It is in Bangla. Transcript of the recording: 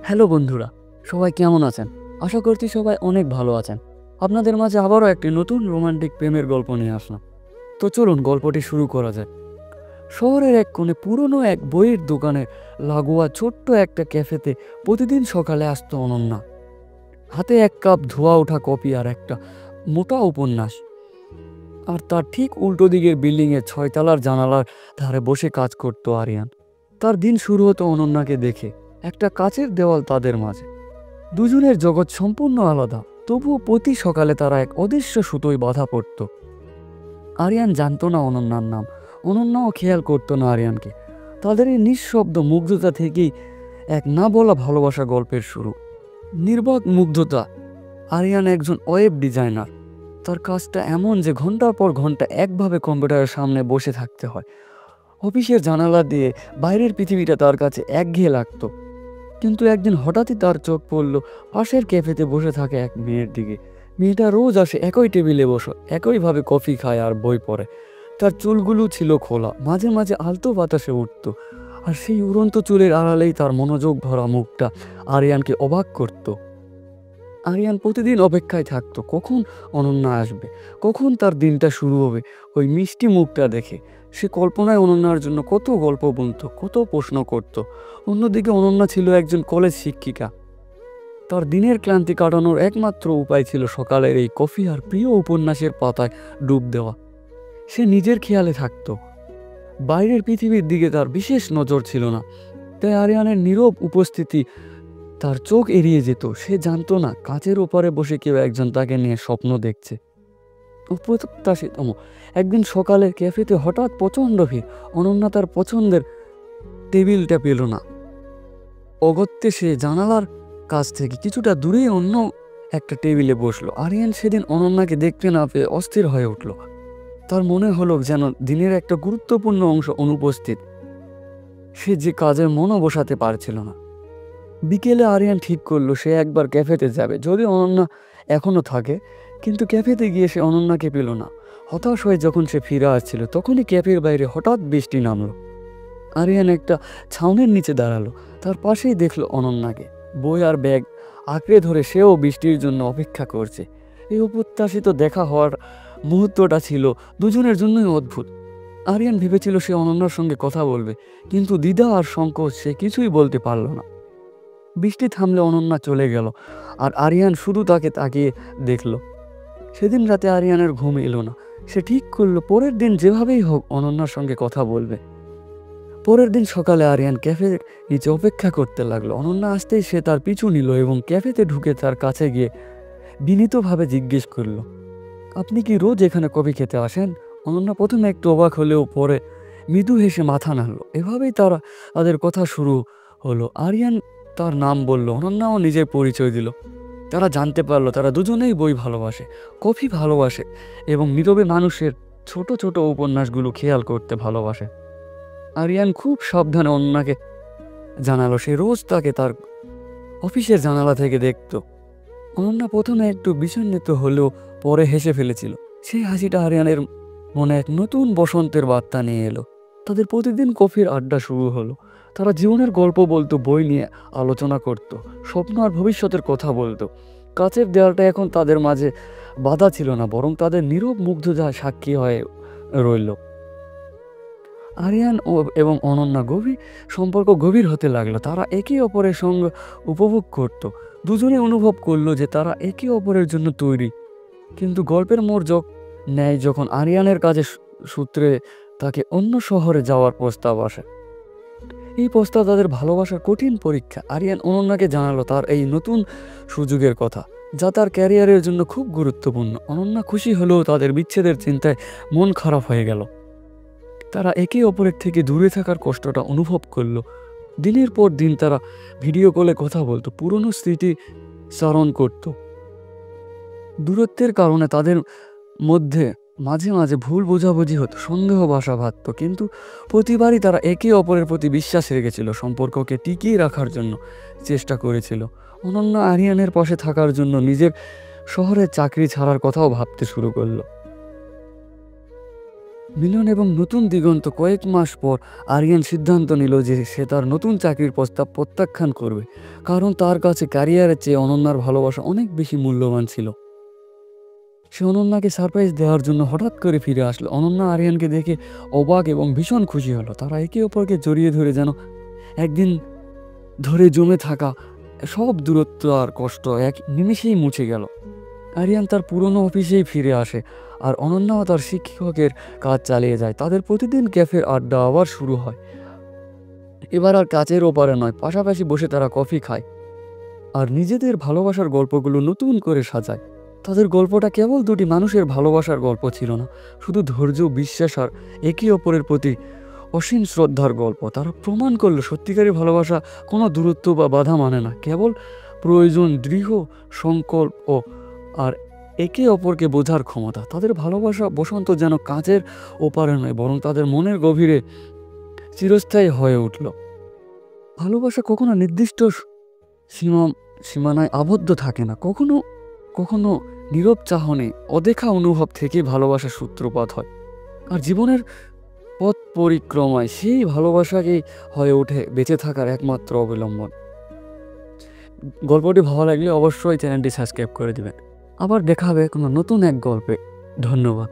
হ্যালো বন্ধুরা, সবাই কেমন আছেন? আশা করছি সবাই অনেক ভালো আছেন। আপনাদের মাঝে আবারও একটি নতুন রোমান্টিক প্রেমের গল্প নিয়ে আসলাম। তো চলুন গল্পটি শুরু করা যায়। শহরের এক কোণে পুরনো এক বইয়ের দোকানে লাগোয়া ছোট্ট একটা ক্যাফেতে প্রতিদিন সকালে আসতো অনন্যা। হাতে এক কাপ ধোয়া ওঠা কফি আর একটা মোটা উপন্যাস। আর তার ঠিক উল্টো দিকের বিল্ডিংয়ে 6 তলার জানালার ধারে বসে কাজ করতো আরিয়ান। তার দিন শুরু হতো অনন্যাকে দেখে। একটা কাচের দেওয়াল তাদের মাঝে। দুজনের জগৎ সম্পূর্ণ আলাদা, তবুও প্রতি সকালে তারা এক অদৃশ্য সুতোয় বাধা পড়ত। আরিয়ান জানতো না অনন্যার নাম, অনন্যাও খেয়াল করতো না আরিয়ানকে। তাদের এই নিঃশব্দ মুগ্ধতা থেকেই এক না বলা ভালোবাসা গল্পের শুরু। নির্বাক মুগ্ধতা। আরিয়ান একজন ওয়েব ডিজাইনার। তার কাজটা এমন যে ঘন্টার পর ঘন্টা একভাবে কম্পিউটারের সামনে বসে থাকতে হয়। অফিসের জানালা দিয়ে বাইরের পৃথিবীটা তার কাছে একঘেয়ে লাগতো। কিন্তু একদিন হঠাৎই তার চোখ পড়ল পাশের ক্যাফেতে বসে থাকে এক মেয়ের দিকে। মেয়েটা রোজ আসে একই টেবিলে বসে, একইভাবে কফি খায় আর বই পড়ে। তার চুলগুলো ছিল খোলা, মাঝে মাঝে আলতো বাতাসে উঠত। আর সেই উড়ন্ত চুলের আড়ালেই তার মনোযোগ ভরা মুখটা আরিয়ানকে অবাক করত। আরিয়ান প্রতিদিন অপেক্ষায় থাকতো কখন অনন্যা আসবে, কখন তার দিনটা শুরু হবে। ওই মিষ্টি মুখটা দেখে সে কল্পনায় অনন্যার জন্য কত গল্প বুনত, কত প্রশ্ন করত। অন্যদিকে অনন্যা ছিল একজন কলেজ শিক্ষিকা। তার দিনের ক্লান্তি কাটানোর একমাত্র উপায় ছিল সকালের এই কফি আর প্রিয় উপন্যাসের পাতায় ডুব দেওয়া। সে নিজের খেয়ালে থাকতো, বাইরের পৃথিবীর দিকে তার বিশেষ নজর ছিল না। তাই আরিয়ানের নীরব উপস্থিতি তার চোখ এড়িয়ে যেত। সে জানতো না কাচের ওপারে বসে কেউ একজন তাকে নিয়ে স্বপ্ন দেখছে। অপ্রত্যাশিতম একদিন সকালে ক্যাফেতে হঠাৎ প্রচণ্ড ভিড়। অনন্যা তার পছন্দের টেবিলটা পেল না। অগত্যে সে জানালার কাছ থেকে কিছুটা দূরে অন্য একটা টেবিলে বসলো। আরিয়ান সেদিন অনন্যাকে দেখতে না পেয়ে অস্থির হয়ে উঠল। তার মনে হলো যেন দিনের একটা গুরুত্বপূর্ণ অংশ অনুপস্থিত। সে যে কাজে মনও বসাতে পারছিল না। বিকেলে আরিয়ান ঠিক করলো সে একবার ক্যাফেতে যাবে, যদি অনন্যা এখনো থাকে। কিন্তু ক্যাফেতে গিয়ে সে অনন্যাকে পেল না। হতাশ হয়ে যখন সে ফিরে আসছিল তখনই ক্যাফের বাইরে হঠাৎ বৃষ্টি নামলো। আরিয়ান একটা ছাউনির নিচে দাঁড়ালো। তার পাশেই দেখলো অনন্যাকে, বই আর ব্যাগ আঁকড়ে ধরে সেও বৃষ্টির জন্য অপেক্ষা করছে। এই অপ্রত্যাশিত দেখা হওয়ার মুহূর্তটা ছিল দুজনের জন্যই অদ্ভুত। আরিয়ান ভেবেছিল সে অনন্যার সঙ্গে কথা বলবে, কিন্তু দ্বিধা আর সংকোচ সে কিছুই বলতে পারল না। বৃষ্টি থামলে অনন্যা চলে গেল আর আরিয়ান শুধু তাকে তাকিয়ে দেখল। সেদিন রাতে আরিয়ানের ঘুম এলো না। সে ঠিক করলো পরের দিন যেভাবেই হোক অনন্যার সঙ্গে কথা বলবে। পরের দিন সকালে আরিয়ান ক্যাফের নিচে অপেক্ষা করতে লাগলো। অনন্যা আসতেই সে তার পিছু নিল এবং ক্যাফেতে ঢুকে তার কাছে গিয়ে বিনীতভাবে জিজ্ঞেস করলো, আপনি কি রোজ এখানে কফি খেতে আসেন? অনন্যা প্রথমে একটু অবাক হলেও পরে মৃদু হেসে মাথা নাড়ল। এভাবেই তাদের কথা শুরু হলো। আরিয়ান তার নাম বলল, অনন্যাও নিজের পরিচয় দিল। তারা জানতে পারলো তারা দুজনেই বই ভালোবাসে, কফি ভালোবাসে এবং নীরবে মানুষের ছোট ছোট উপন্যাসগুলো খেয়াল করতে ভালোবাসে। আরিয়ান খুব সাবধানে অনন্যাকে জানালো সে রোজ তাকে তার অফিসের জানালা থেকে দেখত। অনন্যা প্রথমে একটু বিষণ্ণিত হলেও পরে হেসে ফেলেছিল। সেই হাসিটা আরিয়ানের মনে এক নতুন বসন্তের বার্তা নিয়ে এলো। তাদের প্রতিদিন কফির আড্ডা শুরু হলো। তারা জীবনের গল্প বলতো, বই নিয়ে আলোচনা করত, স্বপ্ন আর ভবিষ্যতের কথা বলতো। কাচের দেয়ালটা এখন তাদের মাঝে বাধা ছিল না, বরং তাদের নীরব মুগ্ধতা সাক্ষী হয়ে রইল। আরিয়ান এবং অনন্যা সম্পর্ক গভীর হতে লাগলো। তারা একে অপরের সঙ্গে উপভোগ করত। দুজনে অনুভব করলো যে তারা একে অপরের জন্য তৈরি। কিন্তু গল্পের মোড় নেয় যখন আরিয়ানের কাজের সূত্রে তাকে অন্য শহরে যাওয়ার প্রস্তাব আসে। এই প্রস্তাব তাদের ভালোবাসার কঠিন পরীক্ষা। আরিয়ান অনন্যাকে জানালো তার এই নতুন সুযোগের কথা, যা তার ক্যারিয়ারের জন্য খুব গুরুত্বপূর্ণ। অনন্যা খুশি হলেও তাদের বিচ্ছেদের চিন্তায় মন খারাপ হয়ে গেল। তারা একে অপরের থেকে দূরে থাকার কষ্টটা অনুভব করলো। দিনের পর দিন তারা ভিডিও কলে কথা বলতো, পুরনো স্মৃতি স্মরণ করত। দূরত্বের কারণে তাদের মধ্যে মাঝে মাঝে ভুল বোঝাবুঝি হতো, সন্দেহ বাসা বাঁধত, কিন্তু প্রতিবারই তারা একে অপরের প্রতি বিশ্বাস রেখেছিল, সম্পর্ককে টিকিয়ে রাখার জন্য চেষ্টা করেছিল। অনন্যা আরিয়ানের পাশে থাকার জন্য নিজের শহরের চাকরি ছাড়ার কথাও ভাবতে শুরু করলো। মিলন এবং নতুন দিগন্ত। কয়েক মাস পর আরিয়ান সিদ্ধান্ত নিল যে সে তার নতুন চাকরির প্রস্তাব প্রত্যাখ্যান করবে, কারণ তার কাছে ক্যারিয়ারের চেয়ে অনন্যার ভালোবাসা অনেক বেশি মূল্যবান ছিল। সে অনন্যাকে সারপ্রাইজ দেওয়ার জন্য হঠাৎ করে ফিরে আসলো। অনন্যা আরিয়ানকে দেখে অবাক এবং ভীষণ খুশি হলো। তারা একে অপরকে জড়িয়ে ধরে যেন একদিন ধরে জমে থাকা সব দূরত্ব আর কষ্ট এক নিমেষেই মুছে গেল। আরিয়ান তার পুরনো অফিসেই ফিরে আসে, আর অনন্যাও তার শিক্ষকের কাজ চালিয়ে যায়। তাদের প্রতিদিন ক্যাফের আড্ডা আবার শুরু হয়। এবার আর কাচের ওপারে নয়, পাশাপাশি বসে তারা কফি খায় আর নিজেদের ভালোবাসার গল্পগুলো নতুন করে সাজায়। তাদের গল্পটা কেবল দুটি মানুষের ভালোবাসার গল্প ছিল না, শুধু ধৈর্য, বিশ্বাস আর একে অপরের প্রতি অসীম শ্রদ্ধার গল্প। তারা প্রমাণ করলো সত্যিকারের ভালোবাসা কোনো দূরত্ব বা বাধা মানে না, কেবল প্রয়োজন দৃঢ় সংকল্প আর একে অপরকে বোঝার ক্ষমতা। তাদের ভালোবাসা বসন্ত যেন কাঁচের ওপারে নয়, বরং তাদের মনের গভীরে চিরস্থায়ী হয়ে উঠল। ভালোবাসা কখনো নির্দিষ্ট সীমা সীমানায় আবদ্ধ থাকে না। কখনো কখনো নীরব চাহনি, অদেখা অনুভব থেকে ভালোবাসার সূত্রপাত হয়। আর জীবনের পথ পরিক্রমায় সেই ভালোবাসাকেই হয়ে ওঠে বেঁচে থাকার একমাত্র অবলম্বন। গল্পটি ভালো লাগলে অবশ্যই চ্যানেলটি সাবস্ক্রাইব করে দিবেন। আবার দেখা হবে কোনো নতুন এক গল্পে। ধন্যবাদ।